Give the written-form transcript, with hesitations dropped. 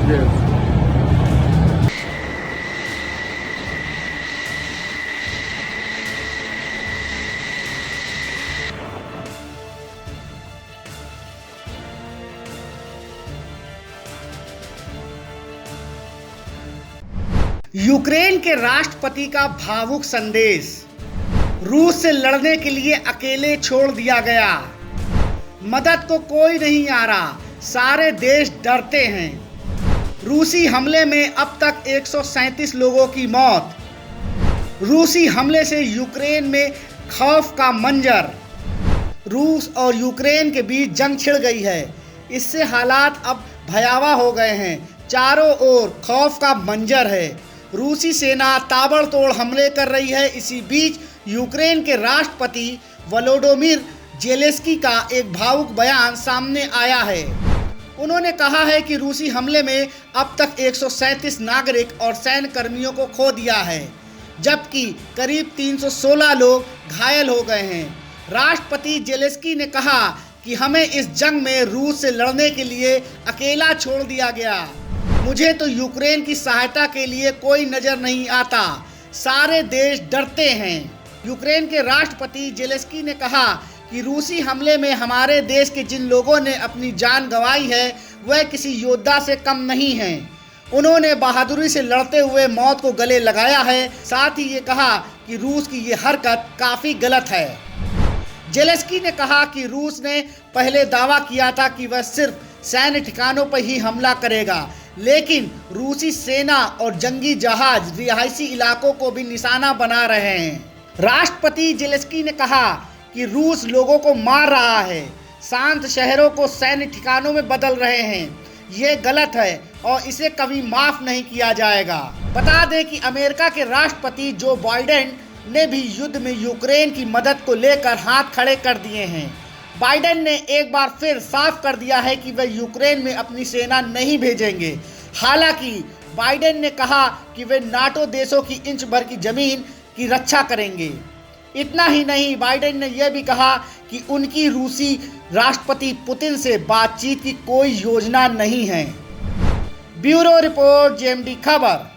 Yes. Ukraine के राष्ट्रपति का भावुक संदेश। रूस से लड़ने के लिए अकेले छोड़ दिया गया। मदद को कोई नहीं आ रहा, सारे देश डरते हैं। रूसी हमले में अब तक 137 लोगों की मौत। रूसी हमले से यूक्रेन में खौफ का मंजर। रूस और यूक्रेन के बीच जंग छिड़ गई है। इससे हालात अब भयावह हो गए हैं। चारों ओर खौफ का मंजर है। रूसी सेना ताबड़तोड़ हमले कर रही है। इसी बीच यूक्रेन के राष्ट्रपति वोलोडोमिर जेलेंस्की का एक भावुक बयान सामने आया है। उन्होंने कहा है कि रूसी हमले में अब तक 137 नागरिक और सैन्य कर्मियों को खो दिया है, जबकि करीब 316 लोग घायल हो गए हैं। राष्ट्रपति जेलेंस्की ने कहा कि हमें इस जंग में रूस से लड़ने के लिए अकेला छोड़ दिया गया। मुझे तो यूक्रेन की सहायता के लिए कोई नज़र नहीं आता, सारे देश डरते हैं। यूक्रेन के राष्ट्रपति जेलेंस्की ने कहा कि रूसी हमले में हमारे देश के जिन लोगों ने अपनी जान गंवाई है वह किसी योद्धा से कम नहीं हैं। उन्होंने बहादुरी से लड़ते हुए मौत को गले लगाया है। साथ ही ये कहा कि रूस की ये हरकत काफ़ी गलत है। जेलेंस्की ने कहा कि रूस ने पहले दावा किया था कि वह सिर्फ सैन्य ठिकानों पर ही हमला करेगा, लेकिन रूसी सेना और जंगी जहाज रिहायशी इलाकों को भी निशाना बना रहे हैं। राष्ट्रपति जेलेंस्की ने कहा कि रूस लोगों को मार रहा है, शांत शहरों को सैन्य ठिकानों में बदल रहे हैं। ये गलत है और इसे कभी माफ नहीं किया जाएगा। बता दें कि अमेरिका के राष्ट्रपति जो बाइडेन ने भी युद्ध में यूक्रेन की मदद को लेकर हाथ खड़े कर दिए हैं। बाइडेन ने एक बार फिर साफ कर दिया है कि वह यूक्रेन में अपनी सेना नहीं भेजेंगे। हालांकि बाइडेन ने कहा कि वे नाटो देशों की इंच भर की जमीन की रक्षा करेंगे। इतना ही नहीं, बाइडेन ने यह भी कहा कि उनकी रूसी राष्ट्रपति पुतिन से बातचीत की कोई योजना नहीं है। ब्यूरो रिपोर्ट, जेएमडी खबर।